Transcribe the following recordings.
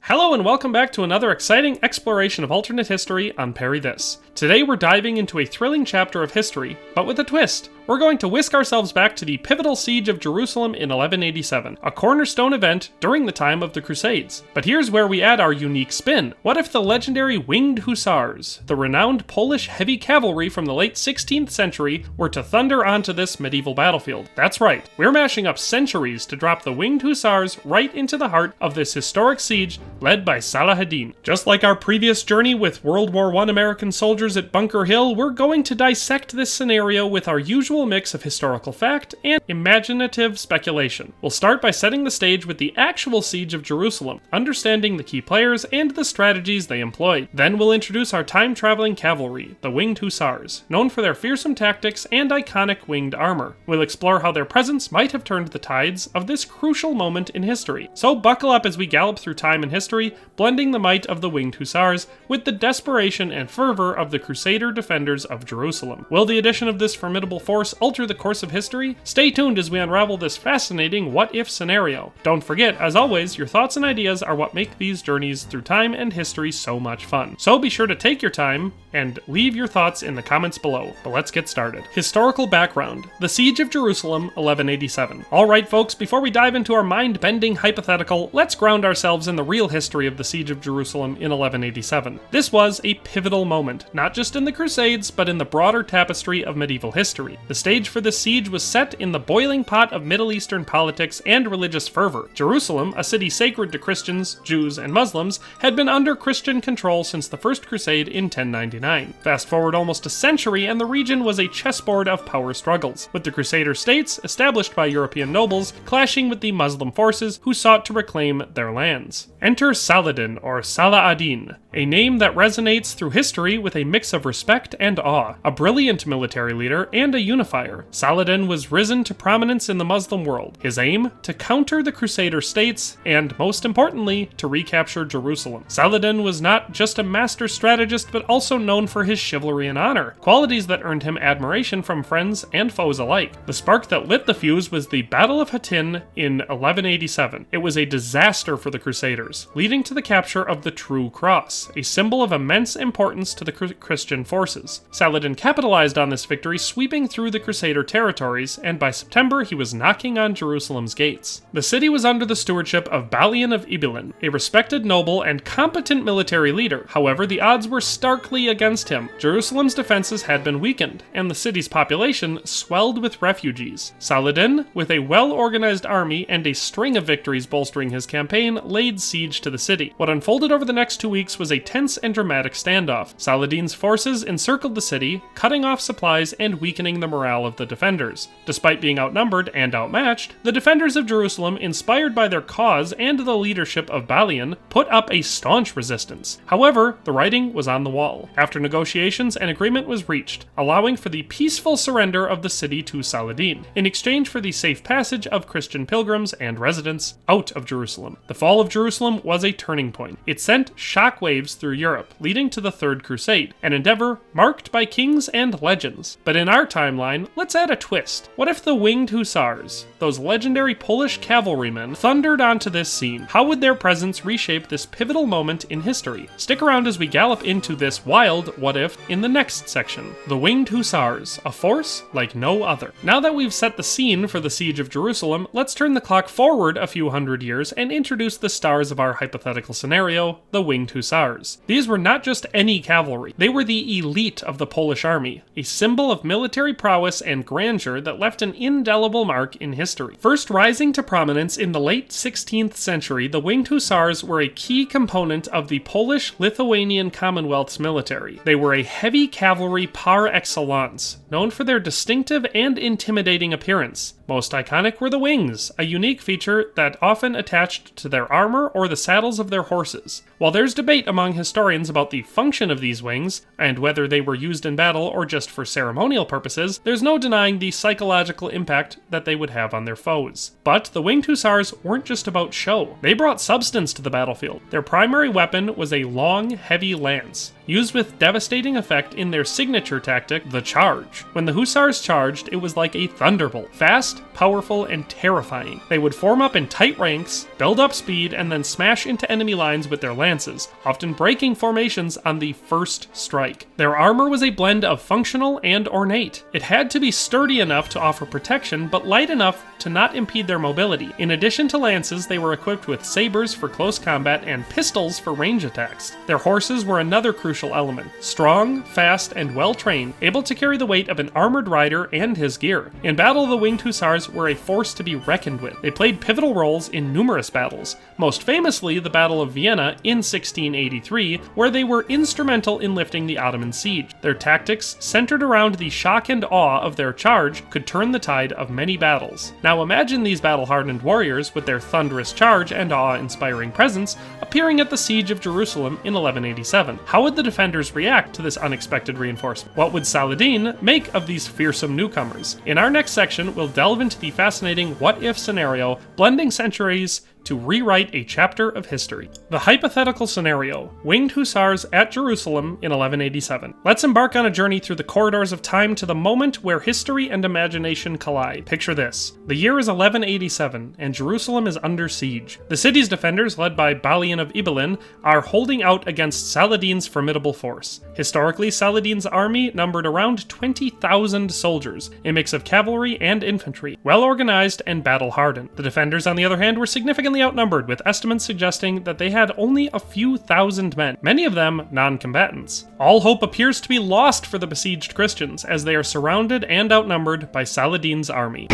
Hello and welcome back to another exciting exploration of alternate history on Parry This. Today we're diving into a thrilling chapter of history, but with a twist. We're going to whisk ourselves back to the pivotal siege of Jerusalem in 1187, a cornerstone event during the time of the Crusades. But here's where we add our unique spin. What if the legendary Winged Hussars, the renowned Polish heavy cavalry from the late 16th century, were to thunder onto this medieval battlefield? That's right, we're mashing up centuries to drop the Winged Hussars right into the heart of this historic siege led by Saladin. Just like our previous journey with World War I American soldiers at Bunker Hill, we're going to dissect this scenario with our usual mix of historical fact and imaginative speculation. We'll start by setting the stage with the actual siege of Jerusalem, understanding the key players and the strategies they employed. Then we'll introduce our time-traveling cavalry, the Winged Hussars, known for their fearsome tactics and iconic winged armor. We'll explore how their presence might have turned the tides of this crucial moment in history. So buckle up as we gallop through time and history, blending the might of the Winged Hussars with the desperation and fervor of the Crusader defenders of Jerusalem. Will the addition of this formidable force alter the course of history? Stay tuned as we unravel this fascinating what-if scenario. Don't forget, as always, your thoughts and ideas are what make these journeys through time and history so much fun. So be sure to take your time and leave your thoughts in the comments below. But let's get started. Historical background: the Siege of Jerusalem, 1187. Alright folks, before we dive into our mind-bending hypothetical, let's ground ourselves in the real history of the Siege of Jerusalem in 1187. This was a pivotal moment, not just in the Crusades, but in the broader tapestry of medieval history. The stage for this siege was set in the boiling pot of Middle Eastern politics and religious fervor. Jerusalem, a city sacred to Christians, Jews, and Muslims, had been under Christian control since the First Crusade in 1099. Fast forward almost a century and the region was a chessboard of power struggles, with the Crusader states, established by European nobles, clashing with the Muslim forces who sought to reclaim their lands. Enter Saladin, or Saladin, a name that resonates through history with a mix of respect and awe. A brilliant military leader and a unifier, Saladin was risen to prominence in the Muslim world. His aim? To counter the Crusader states, and most importantly, to recapture Jerusalem. Saladin was not just a master strategist, but also known for his chivalry and honor, qualities that earned him admiration from friends and foes alike. The spark that lit the fuse was the Battle of Hattin in 1187. It was a disaster for the Crusaders, leading to the capture of the True Cross, a symbol of immense importance to the Christian forces. Saladin capitalized on this victory, sweeping through the Crusader territories, and by September he was knocking on Jerusalem's gates. The city was under the stewardship of Balian of Ibelin, a respected noble and competent military leader. However, the odds were starkly against him. Jerusalem's defenses had been weakened, and the city's population swelled with refugees. Saladin, with a well-organized army and a string of victories bolstering his campaign, laid siege to the city. What unfolded over the next 2 weeks was a tense and dramatic standoff. Saladin's forces encircled the city, cutting off supplies and weakening the morale of the defenders. Despite being outnumbered and outmatched, the defenders of Jerusalem, inspired by their cause and the leadership of Balian, put up a staunch resistance. However, the writing was on the wall. After negotiations, an agreement was reached, allowing for the peaceful surrender of the city to Saladin, in exchange for the safe passage of Christian pilgrims and residents out of Jerusalem. The fall of Jerusalem was a turning point. It sent shockwaves through Europe, leading to the Third Crusade, an endeavor marked by kings and legends. But in our timeline, let's add a twist. What if the Winged Hussars, those legendary Polish cavalrymen, thundered onto this scene? How would their presence reshape this pivotal moment in history? Stick around as we gallop into this wild what-if in the next section. The Winged Hussars, a force like no other. Now that we've set the scene for the Siege of Jerusalem, let's turn the clock forward a few hundred years and introduce the stars of our hypothetical scenario, the Winged Hussars. These were not just any cavalry. They were the elite of the Polish army, a symbol of military prowess and grandeur that left an indelible mark in history. First rising to prominence in the late 16th century, the Winged Hussars were a key component of the Polish-Lithuanian Commonwealth's military. They were a heavy cavalry par excellence, known for their distinctive and intimidating appearance. Most iconic were the wings, a unique feature that often attached to their armor or the saddles of their horses. While there's debate among historians about the function of these wings, and whether they were used in battle or just for ceremonial purposes, there's no denying the psychological impact that they would have on their foes. But the Winged Hussars weren't just about show. They brought substance to the battlefield. Their primary weapon was a long, heavy lance, used with devastating effect in their signature tactic, the charge. When the Hussars charged, it was like a thunderbolt. Fast, powerful, and terrifying. They would form up in tight ranks, build up speed, and then smash into enemy lines with their lances, often breaking formations on the first strike. Their armor was a blend of functional and ornate. It had to be sturdy enough to offer protection, but light enough to not impede their mobility. In addition to lances, they were equipped with sabers for close combat and pistols for range attacks. Their horses were another crucial element. Strong, fast, and well-trained, able to carry the weight of an armored rider and his gear. In battle, the Winged Hussars were a force to be reckoned with. They played pivotal roles in numerous battles, most famously the Battle of Vienna in 1683, where they were instrumental in lifting the Ottoman siege. Their tactics, centered around the shock and awe of their charge, could turn the tide of many battles. Now imagine these battle-hardened warriors with their thunderous charge and awe-inspiring presence appearing at the siege of Jerusalem in 1187. How would the defenders react to this unexpected reinforcement? What would Saladin make of these fearsome newcomers? In our next section, we'll delve into the fascinating what-if scenario, blending centuries to rewrite a chapter of history. The hypothetical scenario, Winged Hussars at Jerusalem in 1187. Let's embark on a journey through the corridors of time to the moment where history and imagination collide. Picture this. The year is 1187, and Jerusalem is under siege. The city's defenders, led by Balian of Ibelin, are holding out against Saladin's formidable force. Historically, Saladin's army numbered around 20,000 soldiers, a mix of cavalry and infantry, well organized and battle-hardened. The defenders, on the other hand, were significantly outnumbered, with estimates suggesting that they had only a few thousand men, many of them non-combatants. All hope appears to be lost for the besieged Christians, as they are surrounded and outnumbered by Saladin's army.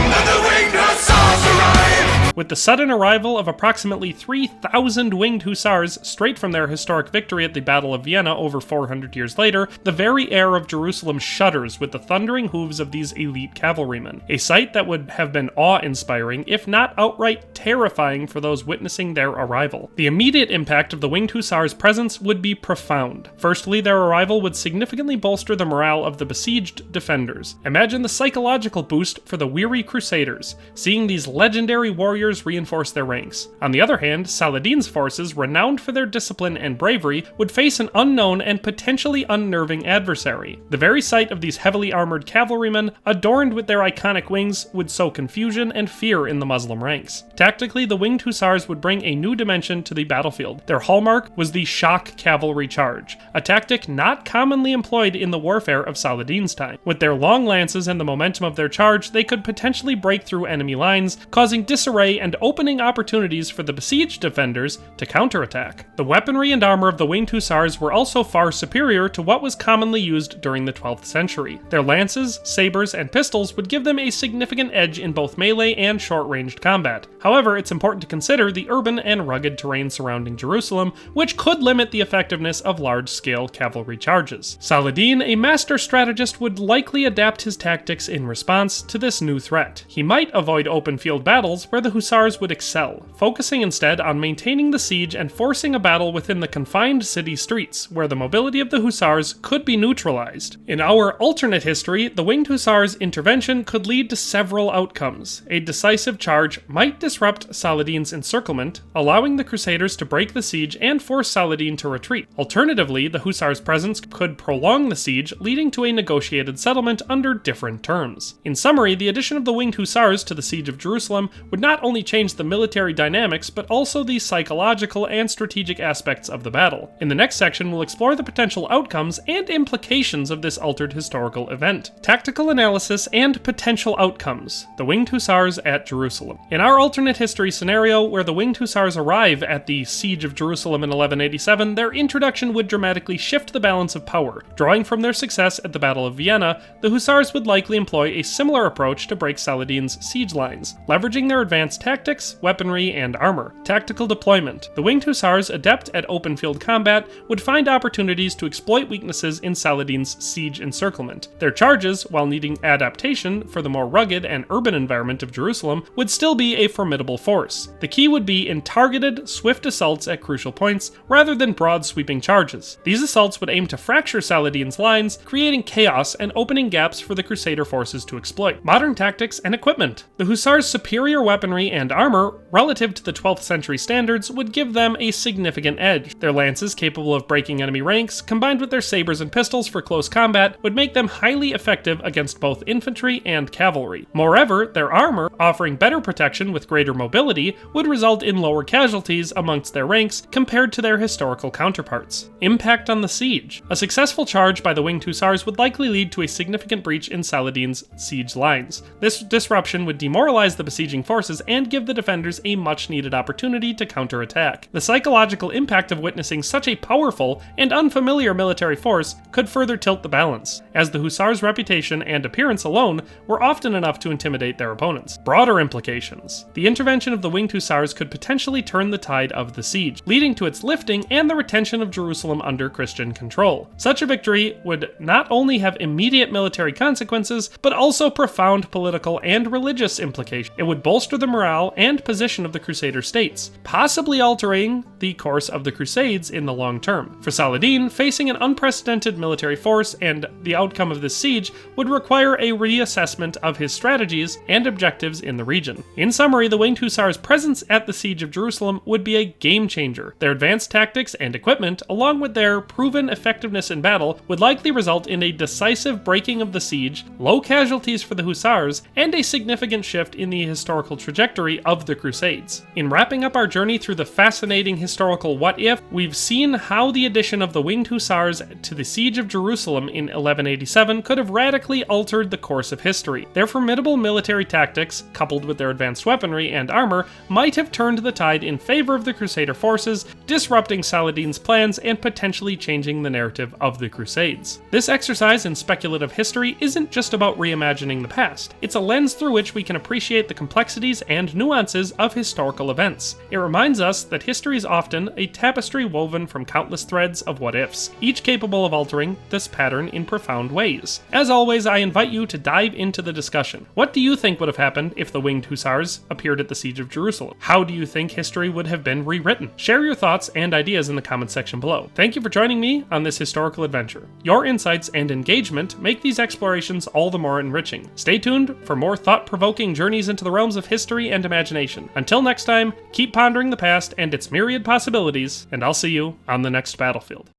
With the sudden arrival of approximately 3,000 Winged Hussars straight from their historic victory at the Battle of Vienna over 400 years later, the very air of Jerusalem shudders with the thundering hooves of these elite cavalrymen, a sight that would have been awe-inspiring, if not outright terrifying for those witnessing their arrival. The immediate impact of the Winged Hussars' presence would be profound. Firstly, their arrival would significantly bolster the morale of the besieged defenders. Imagine the psychological boost for the weary Crusaders, seeing these legendary warriors reinforce their ranks. On the other hand, Saladin's forces, renowned for their discipline and bravery, would face an unknown and potentially unnerving adversary. The very sight of these heavily armored cavalrymen, adorned with their iconic wings, would sow confusion and fear in the Muslim ranks. Tactically, the Winged Hussars would bring a new dimension to the battlefield. Their hallmark was the shock cavalry charge, a tactic not commonly employed in the warfare of Saladin's time. With their long lances and the momentum of their charge, they could potentially break through enemy lines, causing disarray and opening opportunities for the besieged defenders to counterattack. The weaponry and armor of the Winged Hussars were also far superior to what was commonly used during the 12th century. Their lances, sabers, and pistols would give them a significant edge in both melee and short-ranged combat. However, it's important to consider the urban and rugged terrain surrounding Jerusalem, which could limit the effectiveness of large-scale cavalry charges. Saladin, a master strategist, would likely adapt his tactics in response to this new threat. He might avoid open field battles where the Hussars would excel, focusing instead on maintaining the siege and forcing a battle within the confined city streets, where the mobility of the Hussars could be neutralized. In our alternate history, the Winged Hussars' intervention could lead to several outcomes. A decisive charge might disrupt Saladin's encirclement, allowing the Crusaders to break the siege and force Saladin to retreat. Alternatively, the Hussars' presence could prolong the siege, leading to a negotiated settlement under different terms. In summary, the addition of the Winged Hussars to the siege of Jerusalem would not only change the military dynamics, but also the psychological and strategic aspects of the battle. In the next section, we'll explore the potential outcomes and implications of this altered historical event. Tactical analysis and potential outcomes. The Winged Hussars at Jerusalem. In our alternate history scenario, where the Winged Hussars arrive at the siege of Jerusalem in 1187, their introduction would dramatically shift the balance of power. Drawing from their success at the Battle of Vienna, the Hussars would likely employ a similar approach to break Saladin's siege lines, leveraging their advanced tactics, weaponry, and armor. Tactical deployment. The Winged Hussars, adept at open field combat, would find opportunities to exploit weaknesses in Saladin's siege encirclement. Their charges, while needing adaptation for the more rugged and urban environment of Jerusalem, would still be a formidable force. The key would be in targeted, swift assaults at crucial points, rather than broad sweeping charges. These assaults would aim to fracture Saladin's lines, creating chaos and opening gaps for the Crusader forces to exploit. Modern tactics and equipment. The Hussars' superior weaponry and armor, relative to the 12th century standards, would give them a significant edge. Their lances, capable of breaking enemy ranks, combined with their sabers and pistols for close combat, would make them highly effective against both infantry and cavalry. Moreover, their armor, offering better protection with greater mobility, would result in lower casualties amongst their ranks compared to their historical counterparts. Impact on the siege. A successful charge by the Winged Hussars would likely lead to a significant breach in Saladin's siege lines. This disruption would demoralize the besieging forces and give the defenders a much-needed opportunity to counterattack. The psychological impact of witnessing such a powerful and unfamiliar military force could further tilt the balance, as the Hussars' reputation and appearance alone were often enough to intimidate their opponents. Broader implications. The intervention of the Winged Hussars could potentially turn the tide of the siege, leading to its lifting and the retention of Jerusalem under Christian control. Such a victory would not only have immediate military consequences, but also profound political and religious implications. It would bolster the morale and position of the Crusader states, possibly altering the course of the Crusades in the long term. For Saladin, facing an unprecedented military force and the outcome of this siege would require a reassessment of his strategies and objectives in the region. In summary, the Winged Hussars' presence at the siege of Jerusalem would be a game changer. Their advanced tactics and equipment, along with their proven effectiveness in battle, would likely result in a decisive breaking of the siege, low casualties for the Hussars, and a significant shift in the historical trajectory of the Crusades. In wrapping up our journey through the fascinating historical what-if, we've seen how the addition of the Winged Hussars to the siege of Jerusalem in 1187 could have radically altered the course of history. Their formidable military tactics, coupled with their advanced weaponry and armor, might have turned the tide in favor of the Crusader forces, disrupting Saladin's plans and potentially changing the narrative of the Crusades. This exercise in speculative history isn't just about reimagining the past. It's a lens through which we can appreciate the complexities and nuances of historical events. It reminds us that history is often a tapestry woven from countless threads of what-ifs, each capable of altering this pattern in profound ways. As always, I invite you to dive into the discussion. What do you think would have happened if the Winged Hussars appeared at the Siege of Jerusalem? How do you think history would have been rewritten? Share your thoughts and ideas in the comments section below. Thank you for joining me on this historical adventure. Your insights and engagement make these explorations all the more enriching. Stay tuned for more thought-provoking journeys into the realms of history and imagination. Until next time, keep pondering the past and its myriad possibilities, and I'll see you on the next battlefield.